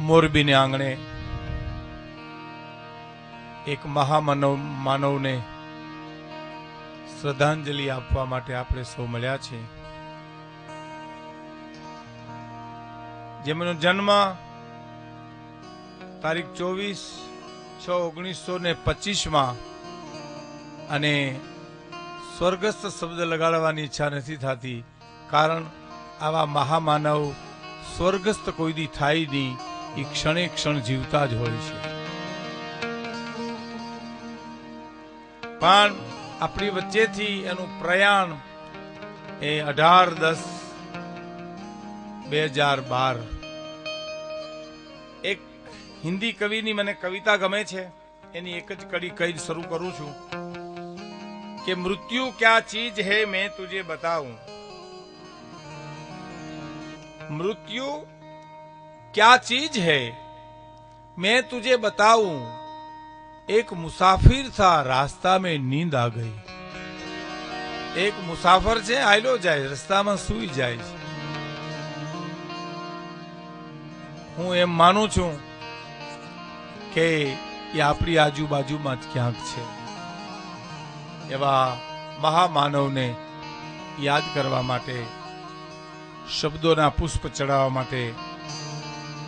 મોરબીને આંગણે એક મહામાનવને શ્રદ્ધાંજલિ આપવા માટે આપણે સૌ મળ્યા છે, જેમનો જન્મ તારીખ 24/6/1925 અને સ્વર્ગસ્થ શબ્દ લગાડવાની ઈચ્છા નથી થતી, કારણ આવા મહામાનવ સ્વર્ગસ્થ કોઈ દી થાય નહીં, એ ક્ષણે ક્ષણ જીવતા જ હોય છે. પણ આપણી વચ્ચેથી એનું પ્રયાણ એ 18/10/2012 એક હિન્દી કવિની મને કવિતા ગમે છે, એની એક જ કડી કહી શરૂ કરું છું કે મૃત્યુ ક્યા ચીજ હૈ મેં તુझे बताऊं, मृत्यु क्या चीज है मैं तुझे बताऊं, एक मुसाफिर था रास्ता में नींद आ गई. એક મુસાફર છે, આયલો જાય રસ્તામાં સૂઈ જાય છે. હું એમ માનું છું કે એ આપણી આજુબાજુમાં જ ક્યાંક છે. એવા મહામાનવને યાદ કરવા માટે, શબ્દોના પુષ્પ ચડાવવા માટે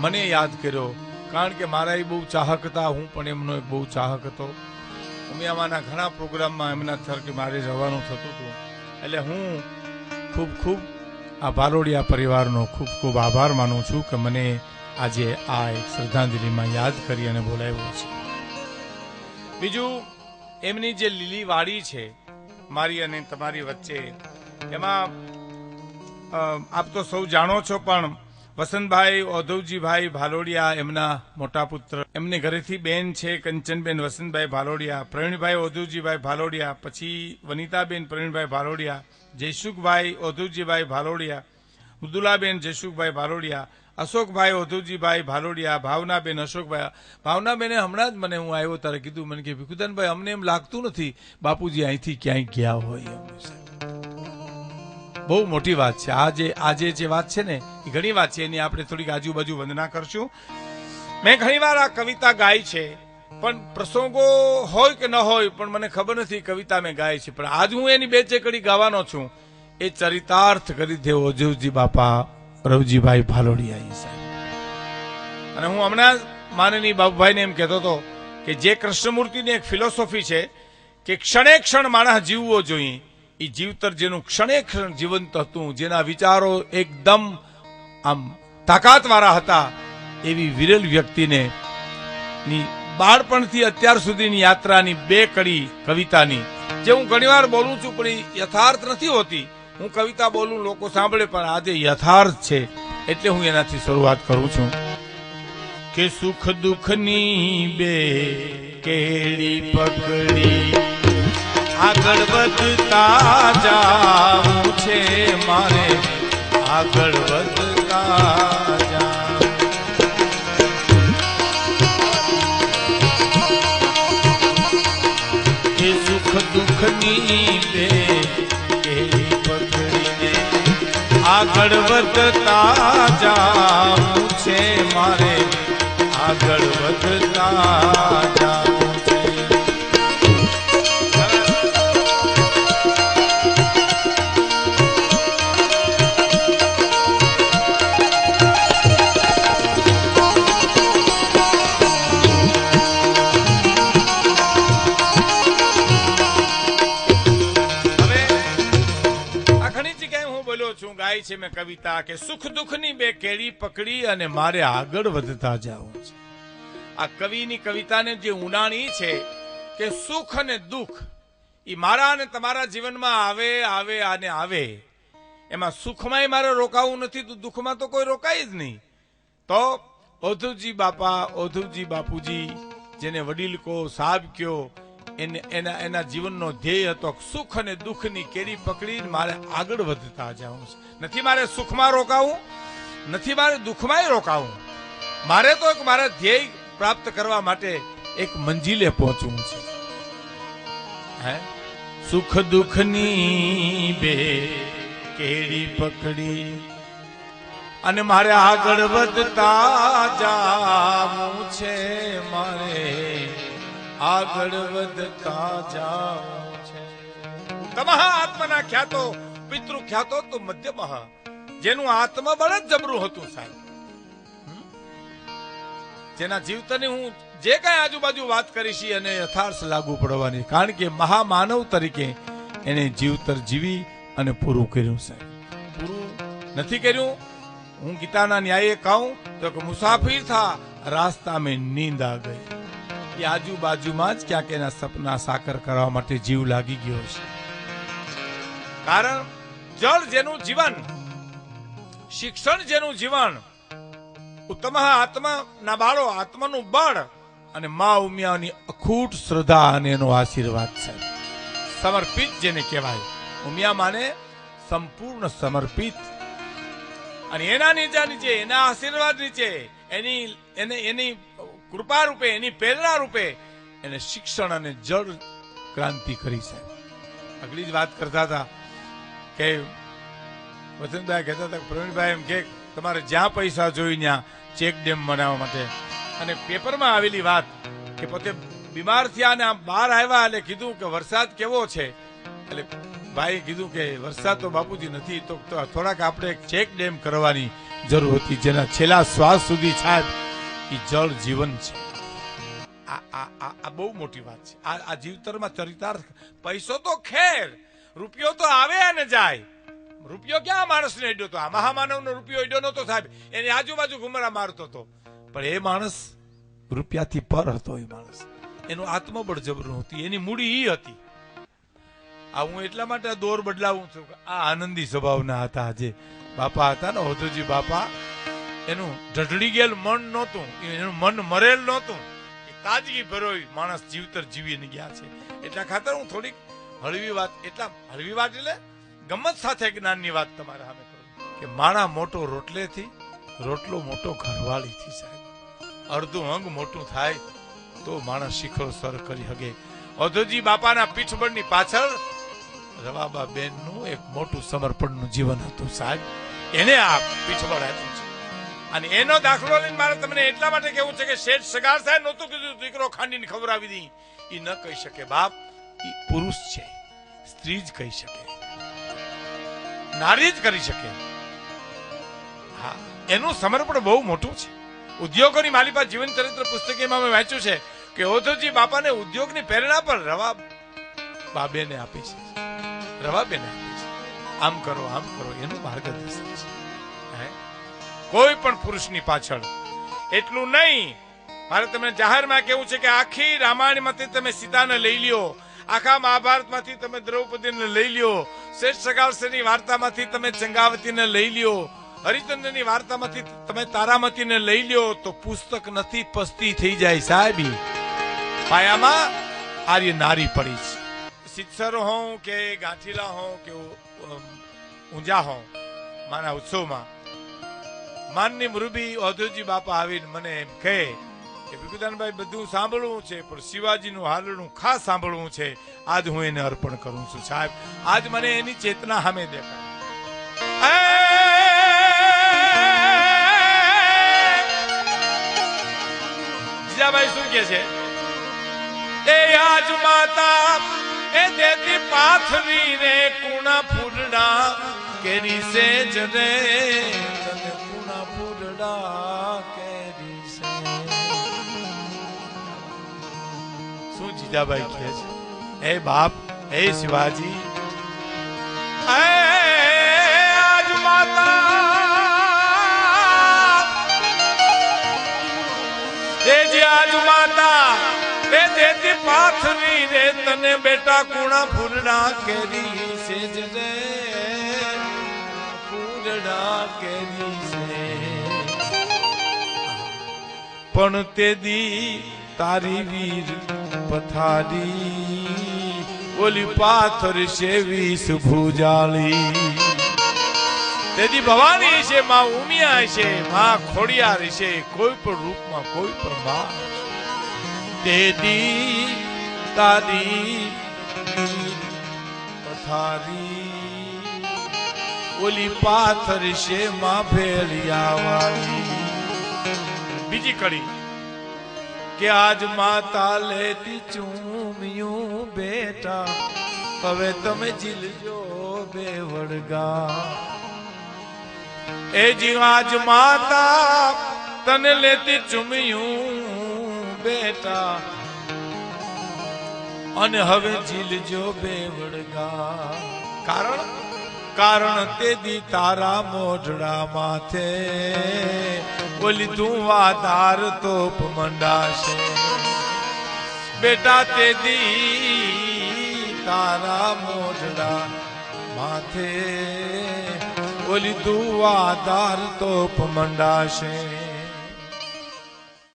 મને યાદ કર્યો, કારણ કે મારા એ બહુ ચાહક હતા, હું પણ એમનો એક બહુ ચાહક હતો. ઉમિયામાના ઘણા પ્રોગ્રામમાં એમના થકી મારે જવાનું થતું હતું, એટલે હું ખૂબ ખૂબ આ ભાલોડિયા પરિવારનો ખૂબ ખૂબ આભાર માનું છું કે મને આજે આ એક શ્રદ્ધાંજલિમાં યાદ કરી અને બોલાવ્યો છે. બીજું, એમની જે લીલી વાડી છે મારી અને તમારી વચ્ચે, એમાં આપ તો સૌ જાણો છો, પણ વસંતભાઈ ઓધવજીભાઈ ભાલોડિયા એમના મોટા પુત્ર, એમની ઘરેથી બેન છે કંચનબેન વસંતભાઈ ભાલોડિયા, પ્રવીણભાઈ ઓધવજીભાઈ ભાલોડિયા, પછી વનિતાબેન પ્રવીણભાઈ ભાલોડિયા, જયસુખભાઈ ઓધવજીભાઈ ભાલોડિયા, મૃદુલાબેન જયસુખભાઈ ભાલોડિયા, અશોકભાઈ ઓધવજીભાઈ ભાલોડિયા, ભાવનાબેન અશોકભાઈ. ભાવનાબેને હમણાં જ મને હું આવ્યો ત્યારે કીધું, મને કે ભીખુદાનભાઈ અમને એમ લાગતું નથી બાપુજી અહીંથી ક્યાંય ગયા હોય. બહુ મોટી વાત છે. આજે જે વાત છે ને એ ઘણી વાત છે, એની આપણે થોડીક આજુબાજુ વંદના કરશું. મેં ઘણી વાર આ કવિતા ગાઈ છે, પણ પ્રસંગો હોય કે ન હોય પણ મને ખબર નથી કવિતા મેં ગાઈ છે, પણ આજ હું એની બે ચેકડી ગાવાનો છું. એ ચરિતાર્થ કરી દે ઓજવજી બાપા રવજીભાઈ ભાલોડિયા સાહેબ. અને હું હમણાં માનની બાબુભાઈને એમ કહેતો હતો કે જે કૃષ્ણમૂર્તિની એક ફિલોસોફી છે કે ક્ષણે ક્ષણ માણસ જીવવો જોઈએ, એ જીવતર જેનું ક્ષણે ક્ષણ જીવંત હતું, જેના વિચારો એકદમ આમ તાકાતવાળા હતા, એવી વિરલ વ્યક્તિને ની બાળપણથી અત્યાર સુધીની યાત્રાની બે કડી કવિતાની, જે હું ઘણીવાર બોલું છું પણ યથાર્થ નથી હોતી. હું કવિતા બોલું, લોકો સાંભળે, પણ આજે યથાર્થ છે, એટલે હું એનાથી શરૂઆત કરું છું કે સુખ દુઃખની બે કેડી પકડી આગળ વધતા જાવું છે મારે, આગળ વધતા જાવું. એ સુખ દુઃખની બે કેડી પકડીને આગળ વધતા જાવું છે મારે, આગળ વધતા જાવું. ગાય છે મેં કવિતા કે સુખ દુઃખની બે કેડી પકડી અને મારે આગળ વધતા જવું છે. આ કવિની કવિતાને જે ઉડાણી છે કે સુખ અને દુઃખ એ મારા અને તમારા જીવનમાં આવે આવે અને આવે. એમાં સુખમાંય મારે રોકાવું નથી તો દુઃખમાં તો કોઈ રોકાય જ નહીં. તો ઓધવજી બાપા, ઓધવજી બાપુજી, જેને વડીલ કહો, સાહેબ કયો, એના જીવનનો ધ્યેય હતો સુખ અને દુઃખની કેડી પકડીને મારે આગળ વધતા જવું છે. નથી મારે સુખમાં રોકાવું, નથી મારે દુઃખમાં રોકાવું, મારે તો એક મારા ધ્યેય પ્રાપ્ત કરવા માટે એક મંજિલે પહોંચવું છે. હે સુખ દુઃખની બે કેડી પકડી અને મારે આગળ વધતા જાવું છે, મારે આગળ વધતા જાવું છે. ઉત્તમઃ આત્મના ખ્યાતો પિતૃ ખ્યાતો તો મધ્યમઃ, જેનું આત્મબળ જ જબરું હતું સાહેબ, જેના જીવતની હું જે કઈ આજુબાજુ વાત કરીશ અને યથાર્થ લાગુ પડવાની, કારણ કે મહામાનવ તરીકે એને જીવતર જીવી અને પૂરું કર્યું સાહેબ. પૂરું નથી કર્યું. હું ગીતાના ન્યાયે કહું તો કે મુસાફિર થા રાસ્તા મેં નીંદ આ ગઈ. એ આજુબાજુમાં જ ક્યાંક એના સપના સાકર કરવા માટે જીવ લાગી ગયો છે. કારણ જળ જેનું જીવન, શિક્ષણ જેનું જીવન, ઉત્તમ આત્મા ના બાળો આત્માનું બળ અને મા ઉમિયાની અખૂટ શ્રદ્ધા અને એનો આશીર્વાદ છે. સમર્પિત જેને કહેવાય, ઉમિયા માને સંપૂર્ણ સમર્પિત. અને એના નીચે એના આશીર્વાદ નીચે એની કૃપા રૂપે, એની પ્રેરણા રૂપે એને શિક્ષણ અને જળ ક્રાંતિ કરી છે. આગલી જ વાત કરતા હતા કે વસંતભાઈ કહેતા હતા, પ્રવીણભાઈ એમ કે તમારે જ્યાં પૈસા જોઈ ત્યાં ચેક ડેમ બનાવવા માટે. અને પેપરમાં આવેલી વાત કે પોતે બીમાર થયા અને આમ બહાર આવ્યા એટલે કીધું કે વરસાદ કેવો છે, એટલે ભાઈ કીધું કે વરસાદ તો બાપુજી નથી, તો થોડાક આપણે એક ચેક ડેમ કરવાની જરૂર હતી, જેના છેલ્લા શ્વાસ સુધી સાહેબ એ જળ જીવન છે. આ બહુ મોટી વાત છે. આ જીવતરમાં ચરિતાર્થ. પૈસો તો ખેર, રૂપિયો તો આવે અને જાય. રૂપિયો ક્યાં માણસને અડ્યો હતો? આ મહામાનવનો રૂપિયો અડ્યો નતો સાહેબ, એની આજુબાજુ ઘુમરા મારતો હતો, પણ એ માણસ રૂપિયાથી પર હતો. એ માણસ એનું આત્મબળ જબરું હતું, એની મૂડી ઈ હતી. આ હું એટલા માટે દોર બદલાવું છું કે આ આનંદી સ્વભાવના હતા જે બાપા હતા ને, હોદુજી બાપા, એનું ઢઢડી ગયેલ મન નહોતું, એનું મન મરેલ નહોતું, એ તાજગી ભરોઈ માણસ જીવતર જીવીને ગયા છે. એટલા ખાતર હું થોડીક હળવી વાત, એટલા હળવી વાત એટલે ગમત સાથે જ્ઞાનની વાત તમારા સામે કરું કે માણા મોટો રોટલેથી, રોટલો મોટો ઘરવાળીથી સાહેબ. અડધું અંગ મોટું થાય તો માણસ શિખરો સર કરી શકે. ઓધોજી બાપાના પીઠબળની પાછળ રવાબા બેનનું એક મોટું સમર્પણનું જીવન હતું સાહેબ, એને આ પીઠબળ આપ્યું છે. અને એનો દાખલો લઈને મારે તમને એટલા માટે કહેવું છે કે શેઠ સગાર સાહેબ નહોતું કીધું દીકરો ખાંડીને ખવડાવી દી, એ ન કહી શકે બાપ. એ પુરુષ છે, સ્ત્રી જ કહી શકે, નારી જ કરી શકે. હા, એનું સમર્પણ બહુ મોટું છે. ઉદ્યોગોની માલિપા જીવન ચરિત્ર પુસ્તકમાં મેં વાંચ્યું છે કે ઓધોજી બાપાને ઉદ્યોગની પ્રેરણા પર રવા બાબેને આપી છે, રવાબેને આપી છે. આમ કરો આમ કરો એનું માર્ગદર્શન છે. કોઈ પણ પુરુષની પાછળ એટલું નહીં. મારે તમને જાહેરમાં કેવું છે કે આખી રામાયણમાંથી તમે સીતાને લઈ લ્યો, આખા મહાભારતમાંથી તમે દ્રૌપદીને લઈ લ્યો, શેષ સગાવસેની વાર્તામાંથી તમે ચંગાવતીને લઈ લ્યો, હરિચંદ્રની વાર્તામાંથી તમે તારામતીને લઈ લ્યો, તો પુસ્તક નથી પસ્તી થઈ જાય સાહેબ. પાયામાં આર્ય નારી પડી છે. સિત્સર હોં કે ગાંઠીલા હોં કે ઊંઝા હોં, મારા ઉત્સવમાં માનની મુરબી ઓધોજી બાપા આવીને મને એમ કહે કે ભીખુદાનભાઈ બધું સાંભળવું છે, પણ શિવાજીનું હાલનું ખાસ સાંભળવું છે. આજ હું એને અર્પણ કરું છું સાહેબ. આજ મને એની ચેતના સામે દેખાય. જીજાભાઈ શું કે છે? એ આજ માતા એ દેતી પાથરી રે કુણા ફૂલડા કેરી સે જરે, તને કુણા ફૂલડા કેરી સે. શું જીજાભાઈ કહે છે? હે બાપ, હે શિવાજી, આજ માતા આજ માતા એ દેતી પાથરી રે તને બેટા કુણા ફૂલડા કેરી સેજ રે, ફૂલડા કેરી સે. પણ તે દી તારી વીર પથારી ઓલી પાથર છે 20 ભુજાળી. તેથી ભવાની છે, માં ઉમિયા છે, માં ખોડિયાર છે, કોઈ પણ રૂપમાં કોઈ પણ માં. તેથી તારી પથારી ઓલી પાથર છે માં ભેળિયા વાળી. બીજી કડી કે આજ માતા લેતી ચૂમિયું બેટા, હવે તમે જીલજો બે વડગા. એ જી આજ માતા તને લેતી ચૂમિયું બેટા, અને હવે જીલજો બે વડગા. કારણ તે દી તારા મોઢડા માથે બોલી તું વાધાર તોપ મંડાશે બેટા. તે દી તારા મોઢડા માથે બોલી તું વાધાર તોપ મંડાશે.